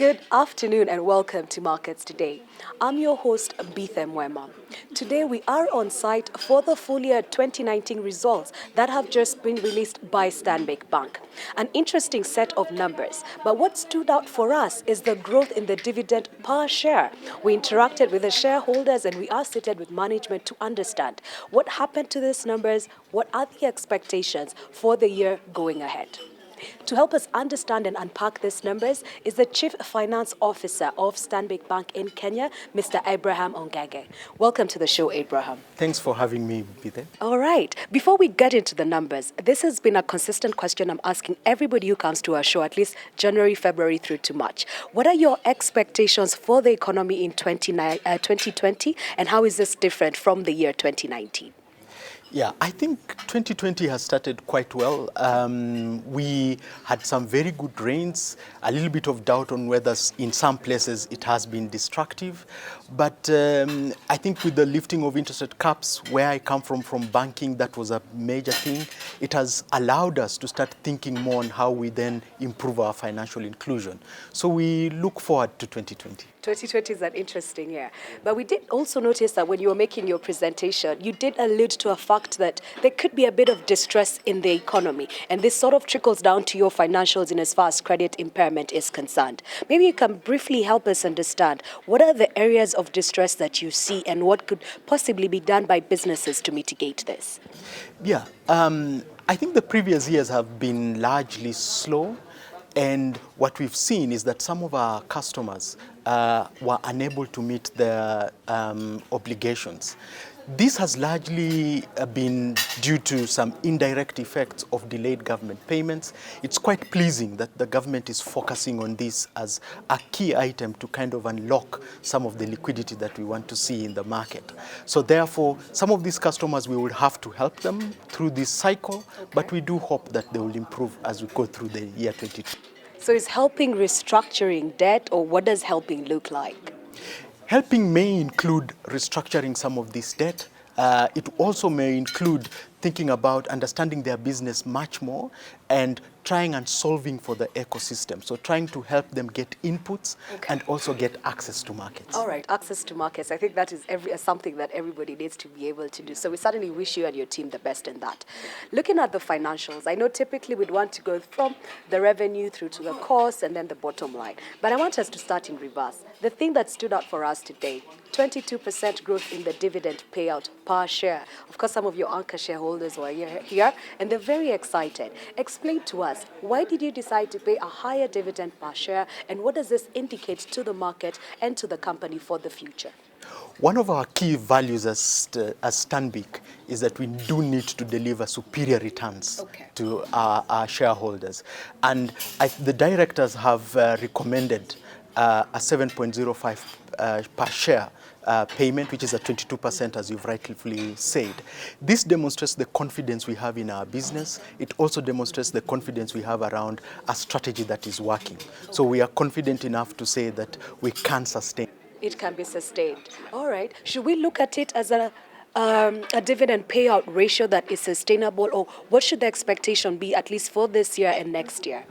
Good afternoon and welcome to Markets Today. I'm your host, Bithe Mwema. Today we are on site for the full year 2019 results that have just been released by Stanbic Bank. An interesting set of numbers, but what stood out for us is the growth in the dividend per share. We interacted with the shareholders and we are seated with management to understand what happened to these numbers, what are the expectations for the year going ahead. To help us understand and unpack these numbers is the Chief Finance Officer of Stanbic Bank in Kenya, Mr. Abraham Ongenge. Welcome to the show, Abraham. Thanks for having me, Bithe. All right. Before we get into the numbers, this has been a consistent question I'm asking everybody who comes to our show, at least January, February through to March. What are your expectations for the economy in 2020, and how is this different from the year 2019? Yeah, I think 2020 has started quite well. We had some very good rains, a little bit of doubt on whether in some places it has been destructive. But I think with the lifting of interest rate caps, where I come from banking, that was a major thing. It has allowed us to start thinking more on how we then improve our financial inclusion. So we look forward to 2020. 2020 is an interesting year. But we did also notice that when you were making your presentation, you did allude to a fact that there could be a bit of distress in the economy. And this sort of trickles down to your financials in as far as credit impairment is concerned. Maybe you can briefly help us understand what are the areas of distress that you see and what could possibly be done by businesses to mitigate this? Yeah, I think the previous years have been largely slow. And what we've seen is that some of our customers were unable to meet their obligations. This has largely been due to some indirect effects of delayed government payments. It's quite pleasing that the government is focusing on this as a key item to kind of unlock some of the liquidity that we want to see in the market. So therefore, some of these customers, we will have to help them through this cycle, but we do hope that they will improve as we go through the year 2020. So is helping restructuring debt, or what does helping look like? Helping may include restructuring some of this debt. It also may include thinking about understanding their business much more and trying and solving for the ecosystem. So trying to help them get inputs and also get access to markets. All right, access to markets. I think that is something that everybody needs to be able to do. So we certainly wish you and your team the best in that. Looking at the financials, I know typically we'd want to go from the revenue through to the cost and then the bottom line. But I want us to start in reverse. The thing that stood out for us today, 22% growth in the dividend payout per share. Of course, some of your anchor shareholders were here and they're very excited. Explain to us, why did you decide to pay a higher dividend per share, and what does this indicate to the market and to the company for the future? One of our key values as Stanbic is that we do need to deliver superior returns to our shareholders. And the directors have recommended a 7.05 per share payment, which is at 22%, as you've rightfully said. This demonstrates the confidence we have in our business. It also demonstrates the confidence we have around a strategy that is working. So we are confident enough to say that we can sustain. It can be sustained. All right. Should we look at it as a dividend payout ratio that is sustainable, or what should the expectation be, at least for this year and next year?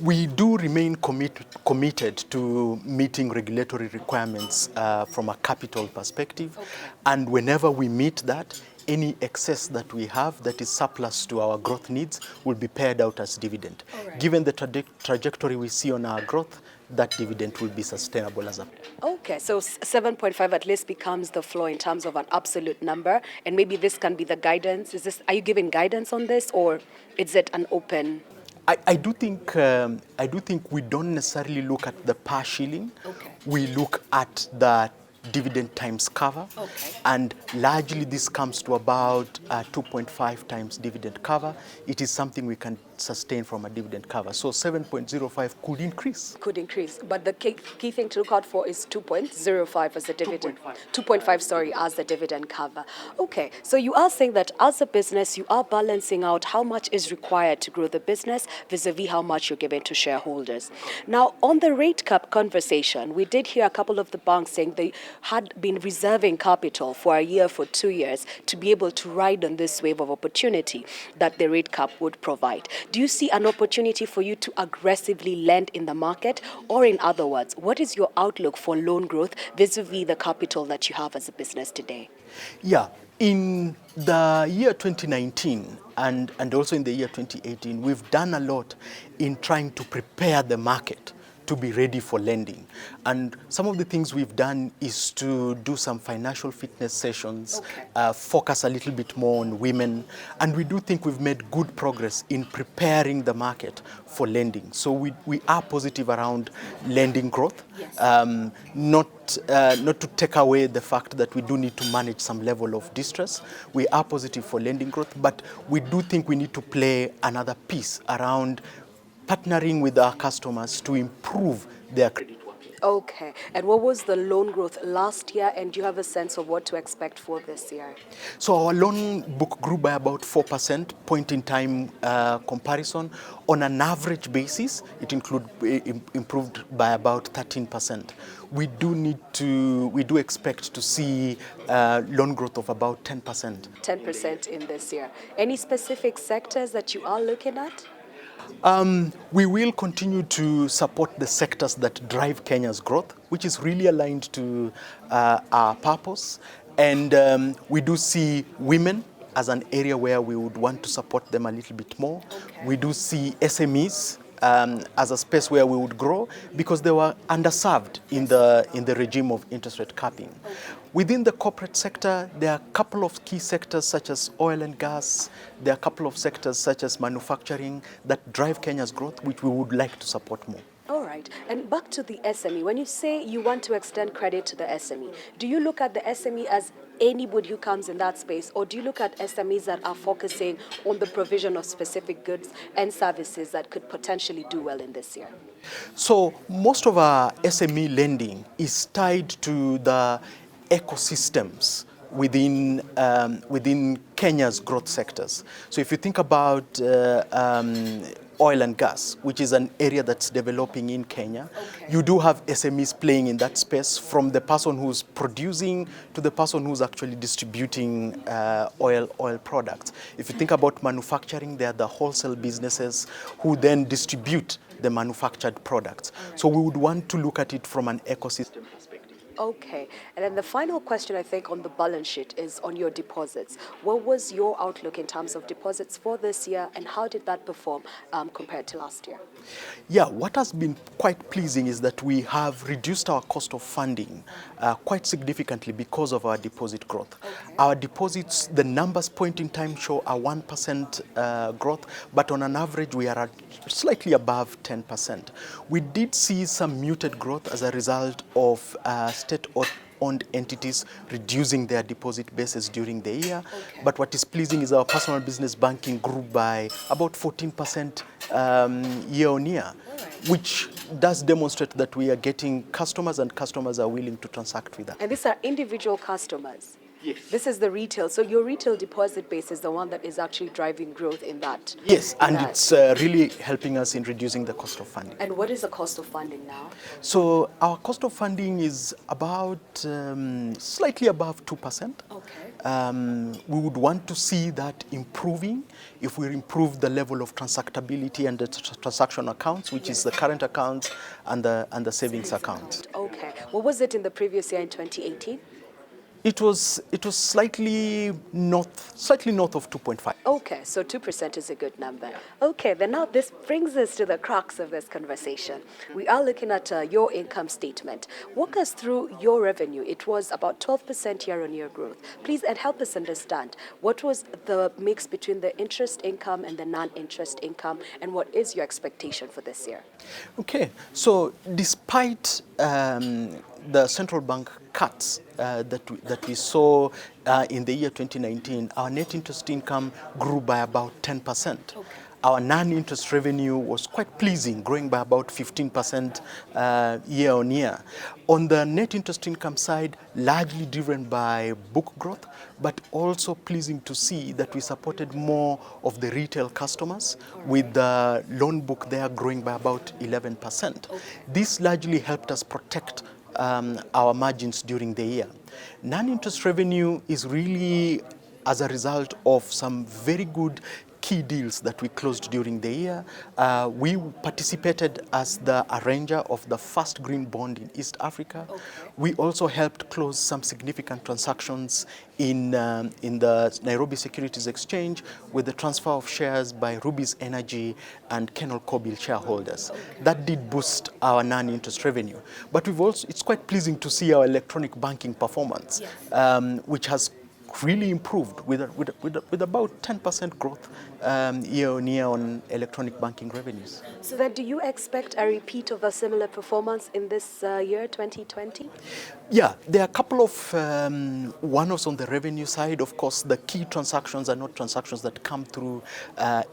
We do remain committed to meeting regulatory requirements from a capital perspective. And whenever we meet that, any excess that we have that is surplus to our growth needs will be paid out as dividend. Given the trajectory we see on our growth, that dividend will be sustainable as a... Okay, so 7.5 at least becomes the floor in terms of an absolute number, and maybe this can be the guidance. Are you giving guidance on this, or is it an open... I do think we don't necessarily look at the per shilling. We look at the dividend times cover, and largely this comes to about 2.5 times dividend cover. It is something we can sustain from a dividend cover. So 7.05 could increase. Could increase, but the key thing to look out for is 2.05 as the dividend. 2.5, sorry, as the dividend cover. Okay, so you are saying that as a business, you are balancing out how much is required to grow the business vis-a-vis how much you're giving to shareholders. Now, on the rate cap conversation, we did hear a couple of the banks saying they had been reserving capital for a year, for 2 years, to be able to ride on this wave of opportunity that the rate cap would provide. Do you see an opportunity for you to aggressively lend in the market? Or in other words, what is your outlook for loan growth vis-a-vis the capital that you have as a business today? Yeah, in the year 2019 and also in the year 2018, we've done a lot in trying to prepare the market to be ready for lending. And some of the things we've done is to do some financial fitness sessions, focus a little bit more on women, and we do think we've made good progress in preparing the market for lending. So we are positive around lending growth, not to take away the fact that we do need to manage some level of distress. We are positive for lending growth, but we do think we need to play another piece around partnering with our customers to improve their credit worthiness. Okay. And what was the loan growth last year, and do you have a sense of what to expect for this year? So our loan book grew by about 4%, point in time comparison. On an average basis, it improved by about 13%. We do expect to see loan growth of about 10%. 10% in this year. Any specific sectors that you are looking at? We will continue to support the sectors that drive Kenya's growth, which is really aligned to our purpose. And we do see women as an area where we would want to support them a little bit more. We do see SMEs as a space where we would grow because they were underserved in the regime of interest rate capping. Within the corporate sector, there are a couple of key sectors such as oil and gas. There are a couple of sectors such as manufacturing that drive Kenya's growth, which we would like to support more. All right. And back to the SME. When you say you want to extend credit to the SME, do you look at the SME as anybody who comes in that space, or do you look at SMEs that are focusing on the provision of specific goods and services that could potentially do well in this year? So most of our SME lending is tied to the ecosystems within Kenya's growth sectors. So if you think about oil and gas, which is an area that's developing in Kenya, you do have SMEs playing in that space, from the person who's producing to the person who's actually distributing oil products. If you think about manufacturing, there are the wholesale businesses who then distribute the manufactured products. So we would want to look at it from an ecosystem perspective. Okay. And then the final question, I think, on the balance sheet is on your deposits. What was your outlook in terms of deposits for this year, and how did that perform compared to last year? Yeah, what has been quite pleasing is that we have reduced our cost of funding quite significantly because of our deposit growth. Our deposits, the numbers point in time show a 1% growth, but on an average we are at slightly above 10%. We did see some muted growth as a result of state-owned entities reducing their deposit bases during the year. But what is pleasing is our personal business banking grew by about 14% year on year, which does demonstrate that we are getting customers and customers are willing to transact with us. And these are individual customers? Yes. This is the retail. So your retail deposit base is the one that is actually driving growth in that? Yes, and it's really helping us in reducing the cost of funding. And what is the cost of funding now? So our cost of funding is about slightly above 2%. Okay. We would want to see that improving if we improve the level of transactability and the transaction accounts, which is the current accounts and the savings accounts. Okay. What was it in the previous year in 2018? It was slightly north of 2.5. Okay, so 2% is a good number. Okay, then now this brings us to the crux of this conversation. We are looking at your income statement. Walk us through your revenue. It was about 12% year-on-year growth. Please, and help us understand, what was the mix between the interest income and the non-interest income, and what is your expectation for this year? Okay, so despite the central bank cuts that we saw in the year 2019, our net interest income grew by about 10%. Okay. Our non-interest revenue was quite pleasing, growing by about 15% year on year. On the net interest income side, largely driven by book growth, but also pleasing to see that we supported more of the retail customers, with the loan book there growing by about 11%. Okay. This largely helped us protect our margins during the year. Non-interest revenue is really as a result of some very good key deals that we closed during the year. We participated as the arranger of the first green bond in East Africa. Okay. We also helped close some significant transactions in the Nairobi Securities Exchange with the transfer of shares by Ruby's Energy and Kenol Kobil shareholders. Okay. That did boost our non-interest revenue. But it's quite pleasing to see our electronic banking performance, Yes. which has really improved with about 10% growth year on year on electronic banking revenues. So then do you expect a repeat of a similar performance in this year, 2020? Yeah, there are a couple of one-offs on the revenue side. Of course, the key transactions are not transactions that come through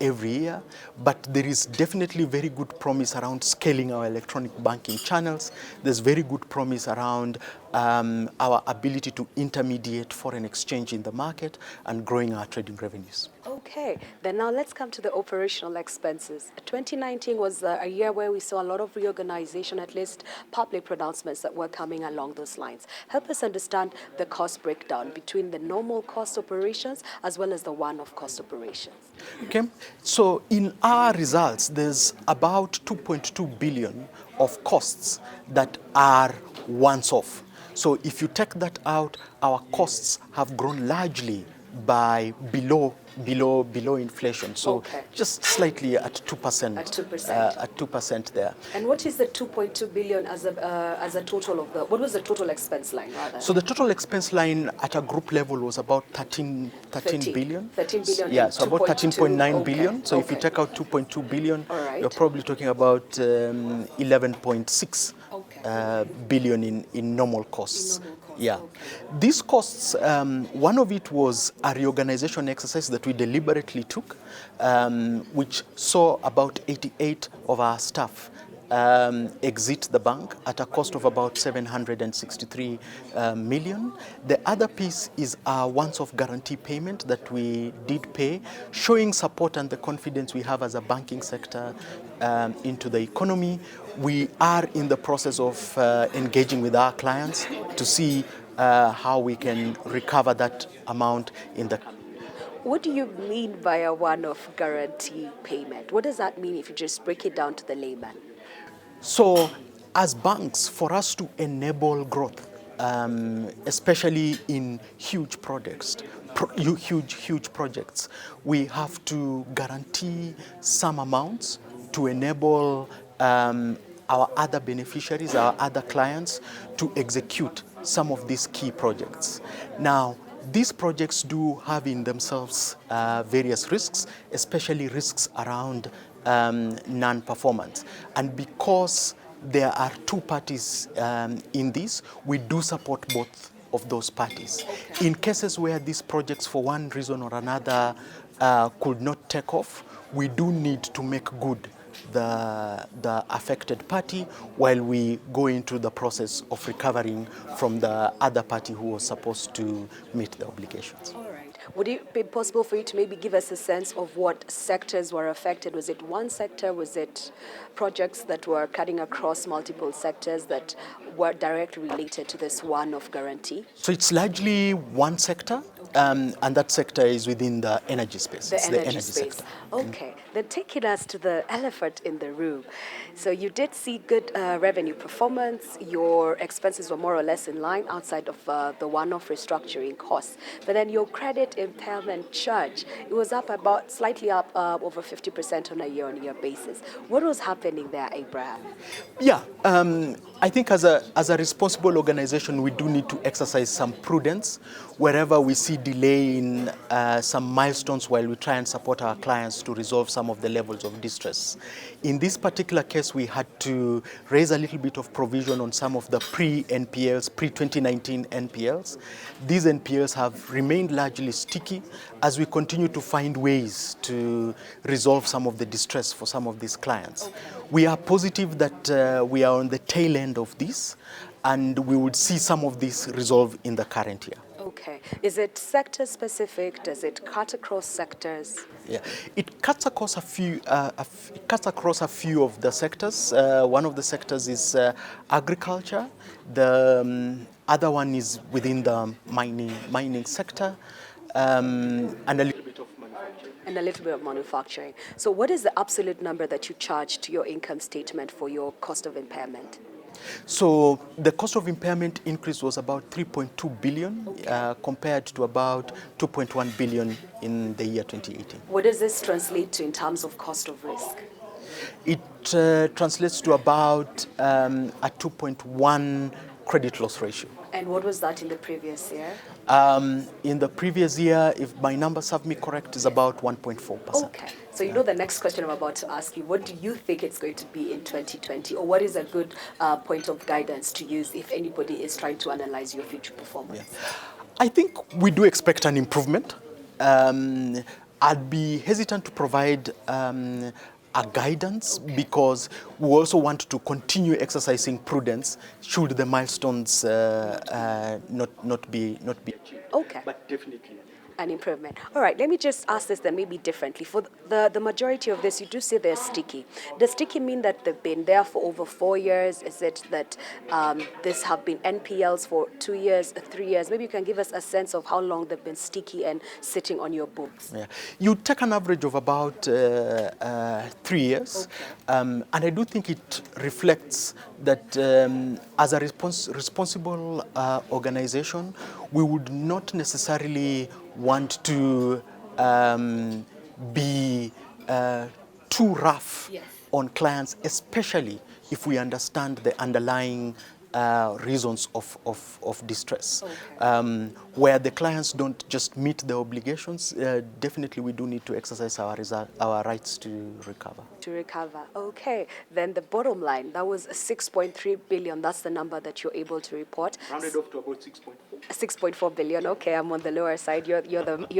every year, but there is definitely very good promise around scaling our electronic banking channels. There's very good promise around our ability to intermediate foreign exchange in the market and growing our trading revenues. Okay, then now let's come to the operational expenses. 2019 was a year where we saw a lot of reorganization, at least public pronouncements that were coming along those lines. Help us understand the cost breakdown between the normal cost operations as well as the one-off cost operations. Okay, so in our results, there's about 2.2 billion of costs that are once-off. So if you take that out, our costs have grown largely by below inflation. So Okay. just slightly at 2%. At 2%. At 2% there. And what is the 2.2 billion as a total of what was the total expense line rather? So the total expense line at a group level was about 13 billion. 13 billion. Yeah, and so about 13.9 okay. billion. So if you Okay. take out 2.2 billion, All right. you're probably talking about 11.6 Okay. billion in normal costs. In normal costs, Yeah. okay. These costs, one of it was a reorganization exercise that we deliberately took, which saw about 88 of our staff exit the bank at a cost of about 763 million. The other piece is a once-off guarantee payment that we did pay, showing support and the confidence we have as a banking sector into the economy. We are in the process of engaging with our clients to see how we can recover that amount in the coming. What do you mean by a one-off guarantee payment? What does that mean if you just break it down to the layman? So as banks, for us to enable growth, especially in huge projects, huge projects, we have to guarantee some amounts to enable our other beneficiaries, our other clients, to execute some of these key projects. Now, these projects do have in themselves various risks, especially risks around non-performance. And because there are two parties in this, we do support both of those parties. Okay. In cases where these projects, for one reason or another, could not take off, we do need to make good the affected party while we go into the process of recovering from the other party who was supposed to meet the obligations. All right. Would it be possible for you to maybe give us a sense of what sectors were affected? Was it one sector? Was it projects that were cutting across multiple sectors that were directly related to this one-off guarantee? So it's largely one sector, and that sector is within the energy space. The It's energy space. sector. Okay, then taking us to the elephant in the room. So you did see good revenue performance. Your expenses were more or less in line outside of the one-off restructuring costs. But then your credit impairment charge, it was up about slightly up over 50% on a year-on-year basis. What was happening there, Abraham? Yeah, I think as a responsible organization, we do need to exercise some prudence wherever we see delay in some milestones while we try and support our clients to resolve some of the levels of distress. In this particular case, we had to raise a little bit of provision on some of the pre-NPLs, pre-2019 NPLs. These NPLs have remained largely sticky as we continue to find ways to resolve some of the distress for some of these clients. Okay. We are positive that we are on the tail end of this, and we would see some of this resolve in the current year. Okay. Is it sector specific? Does it cut across sectors? Yeah, it cuts across a few. It cuts across a few of the sectors. One of the sectors is agriculture. The other one is within the mining sector, and a little bit of manufacturing. and a little bit of manufacturing. So what is the absolute number that you charge to your income statement for your cost of impairment? So the cost of impairment increase was about 3.2 billion compared to about 2.1 billion in the year 2018. What does this translate to in terms of cost of risk? It translates to about a 2.1 credit loss ratio. And what was that in the previous year? In the previous year, if my numbers serve me correct, is about 1.4%. Okay. So you know the next question I'm about to ask you, what do you think it's going to be in 2020? Or what is a good point of guidance to use if anybody is trying to analyze your future performance? Yeah. I think we do expect an improvement. I'd be hesitant to provide a guidance because we also want to continue exercising prudence should the milestones not be achieved. Okay. But definitely An improvement. All right, let me just ask this then maybe differently. For the majority of this, you do say they're sticky. Does sticky mean that they've been there for over 4 years? Is it that this have been NPLs for 2 years, 3 years? Maybe you can give us a sense of how long they've been sticky and sitting on your books. Yeah. You take an average of about 3 years, Okay. and I do think it reflects that as a responsible organization, we would not necessarily want to be too rough Yes. on clients, especially if we understand the underlying reasons of distress. Okay. Where the clients don't just meet the obligations, definitely we do need to exercise our rights to recover. To recover. Okay. Then the bottom line, that was 6.3 billion. That's the number that you're able to report. Rounded off to about 6.4. 6.4 billion. Okay, I'm on the lower side. You're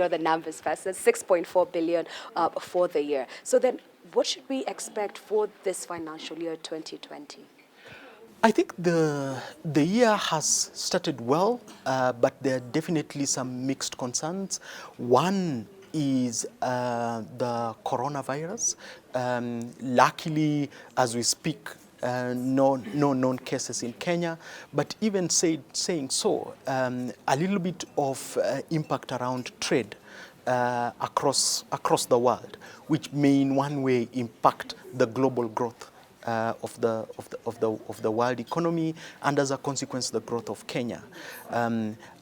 the numbers person. 6.4 billion for the year. So then, what should we expect for this financial year 2020? I think the year has started well, but there are definitely some mixed concerns. One is the coronavirus. Luckily, as we speak, no known cases in Kenya, but even saying so, a little bit of impact around trade across the world, which may in one way impact the global growth of the world economy, and as a consequence, the growth of Kenya.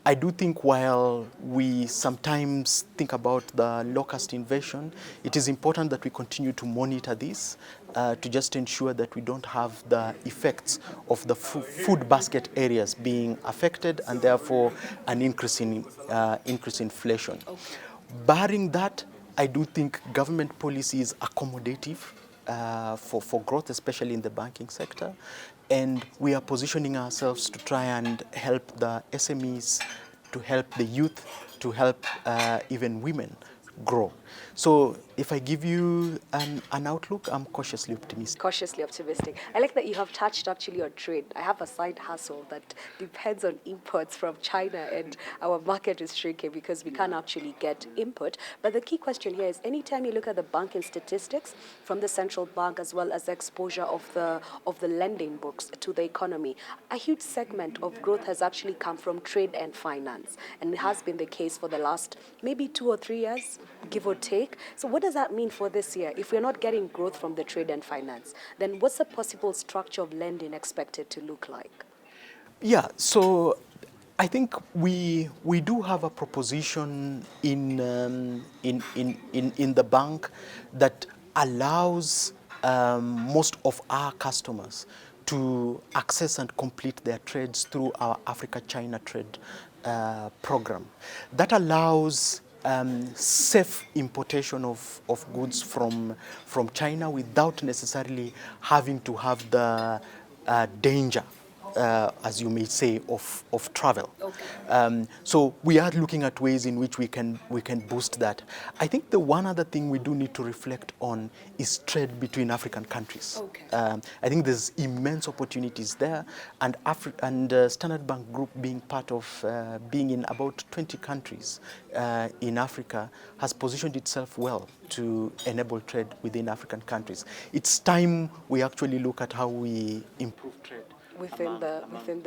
I do think while we sometimes think about the locust invasion, it is important that we continue to monitor this to just ensure that we don't have the effects of the food basket areas being affected, and therefore an increase in inflation. Barring that, I do think government policy is accommodative for growth, especially in the banking sector. And we are positioning ourselves to try and help the SMEs, to help the youth, to help even women grow. So if I give you an outlook, I'm cautiously optimistic. Cautiously optimistic. I like that you have touched actually on trade. I have a side hustle that depends on imports from China, and our market is shrinking because we can't actually get input. But the key question here is, anytime you look at the banking statistics from the central bank as well as the exposure of the lending books to the economy, a huge segment of growth has actually come from trade and finance, and it has been the case for the last maybe 2 or 3 years, give or take. So what does that mean for this year? If we're not getting growth from the trade and finance, then what's the possible structure of lending expected to look like? Yeah, so I think we do have a proposition in the bank that allows most of our customers to access and complete their trades through our Africa-China trade program. That allows safe importation of goods from China without necessarily having to have the danger, as you may say, of travel. Okay. So we are looking at ways in which we can boost that. I think the one other thing we do need to reflect on is trade between African countries. Okay. I think there's immense opportunities there, and Standard Bank Group being part of being in about 20 countries in Africa has positioned itself well to enable trade within African countries. It's time we actually look at how we improve trade within the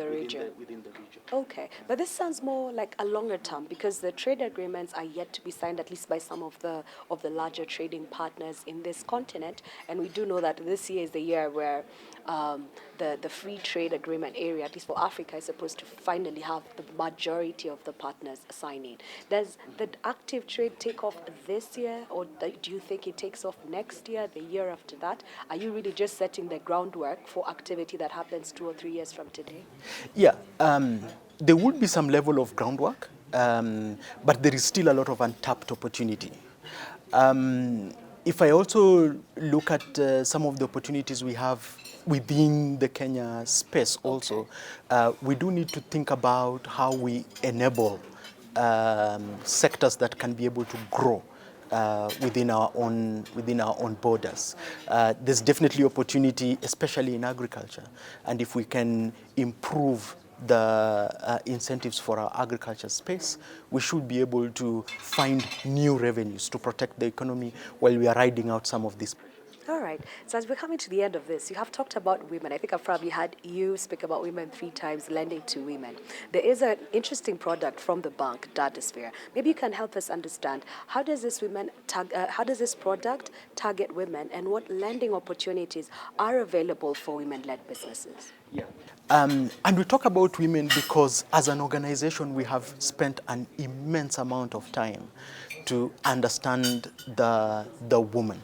region. Within the region. Okay, but this sounds more like a longer term because the trade agreements are yet to be signed, at least by some of the larger trading partners in this continent. And we do know that this year is the year where the free trade agreement area, at least for Africa, is supposed to finally have the majority of the partners signing. Does the active trade take off this year, or do you think it takes off next year, the year after that? Are you really just setting the groundwork for activity that happens 2 or 3 years from today? Yeah, there would be some level of groundwork, but there is still a lot of untapped opportunity. If I also look at some of the opportunities we have within the Kenya space also, we do need to think about how we enable sectors that can be able to grow within our own borders. There's definitely opportunity, especially in agriculture, and if we can improve the incentives for our agriculture space, we should be able to find new revenues to protect the economy while we are riding out some of these. All right. So as we're coming to the end of this, you have talked about women. I think I've probably had you speak about women 3 times, lending to women. There is an interesting product from the bank, Datasphere. Maybe you can help us understand how does this product target women, and what lending opportunities are available for women-led businesses? Yeah. And we talk about women because as an organization, we have spent an immense amount of time to understand the woman.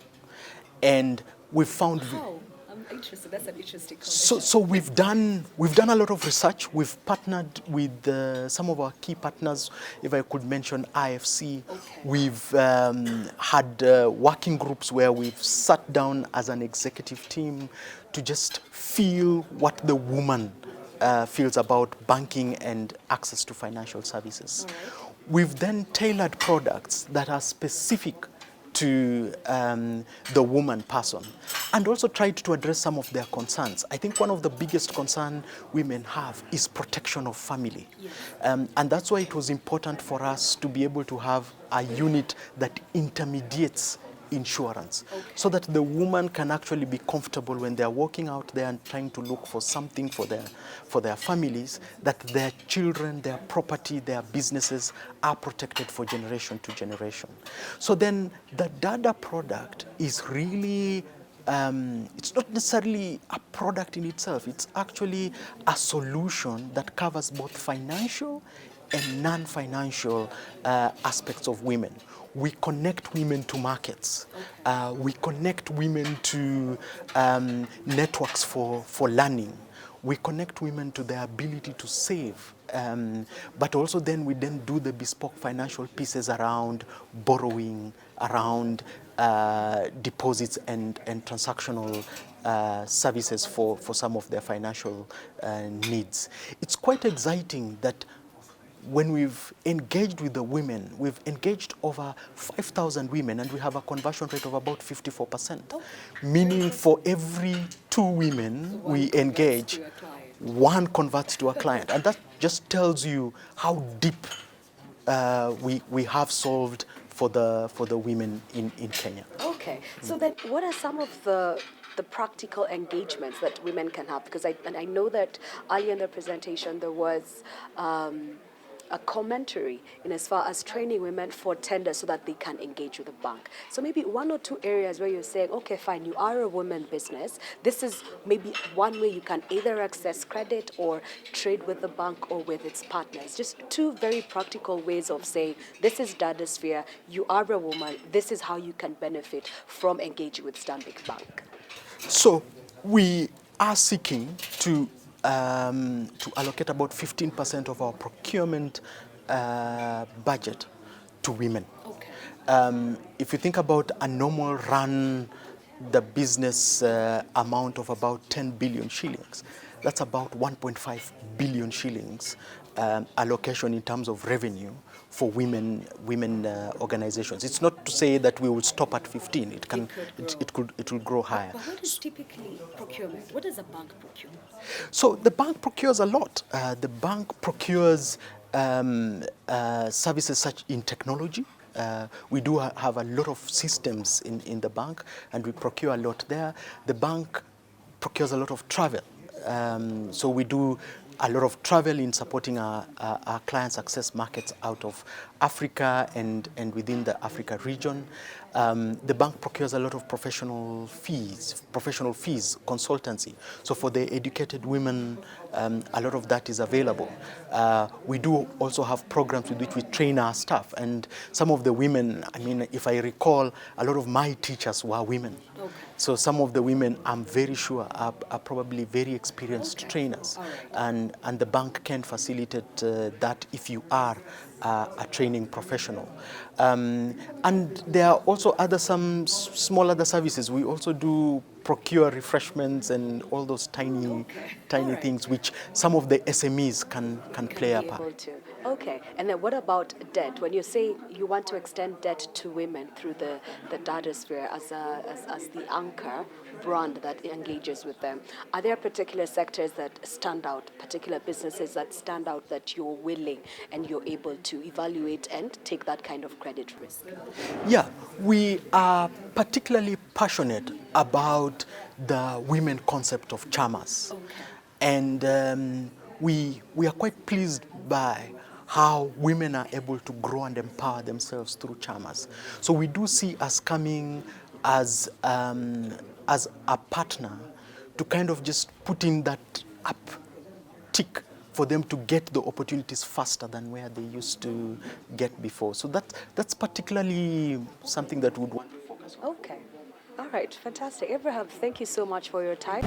And we've found. How? I'm interested. That's an interesting comment. So we've done a lot of research. We've partnered with some of our key partners. If I could mention IFC, Okay. We've had working groups where we've sat down as an executive team to just feel what the woman feels about banking and access to financial services. All right. We've then tailored products that are specific to the woman person, and also tried to address some of their concerns. I think one of the biggest concerns women have is protection of family. Yes. And that's why it was important for us to be able to have a unit that intermediates insurance, so that the woman can actually be comfortable when they're walking out there and trying to look for something for their families, that their children, their property, their businesses are protected for generation to generation. So then the Dada product is really it's not necessarily a product in itself. It's actually a solution that covers both financial and non-financial aspects of women. We connect women to markets. We connect women to networks for learning. We connect women to their ability to save. But also then we then do the bespoke financial pieces around borrowing, around deposits and transactional services for some of their financial needs. It's quite exciting that when we've engaged with the women, we've engaged over 5,000 women, and we have a conversion rate of about 54%. Meaning for every 2 women we engage, 1 converts to a client. And that just tells you how deep we have solved for the women in Kenya. Okay. So then what are some of the practical engagements that women can have? Because I know that earlier in the presentation there was a commentary in as far as training women for tenders so that they can engage with the bank. So maybe 1 or 2 areas where you're saying, okay, fine, you are a women business. This is maybe one way you can either access credit or trade with the bank or with its partners. Just 2 very practical ways of saying, this is Datasphere, you are a woman, this is how you can benefit from engaging with Stanbic Bank. So we are seeking to allocate about 15% of our procurement budget to women. Okay. If you think about a normal run, the business amount of about 10 billion shillings, that's about 1.5 billion shillings allocation in terms of revenue for women organizations. It's not to say that we will stop at 15. It will grow higher. But what is typically procurement? What does a bank procure? So the bank procures a lot. The bank procures services such in technology. We do have a lot of systems in the bank, and we procure a lot there. The bank procures a lot of travel. So we do a lot of travel in supporting our clients access markets out of Africa and within the Africa region. The bank procures a lot of professional fees, consultancy. So for the educated women, a lot of that is available. We do also have programs with which we train our staff, and some of the women, I mean, if I recall, a lot of my teachers were women. Okay. So some of the women, I'm very sure, are probably very experienced trainers. All right. And the bank can facilitate that if you are a training professional. And there are also some small other services. We also do procure refreshments and all those tiny Alright. things which some of the SMEs can play a Be part. able to. Okay. And then what about debt? When you say you want to extend debt to women through the data sphere as the anchor brand that engages with them, are there particular sectors that stand out, particular businesses that stand out that you're willing and you're able to evaluate and take that kind of credit risk? Yeah, we are particularly passionate about the women concept of chamas. Okay. And we are quite pleased by how women are able to grow and empower themselves through chamas. So we do see us coming as a partner to kind of just put in that uptick for them to get the opportunities faster than where they used to get before. So that's particularly something that we would want to focus on. Okay. All right. Fantastic. Abraham, thank you so much for your time.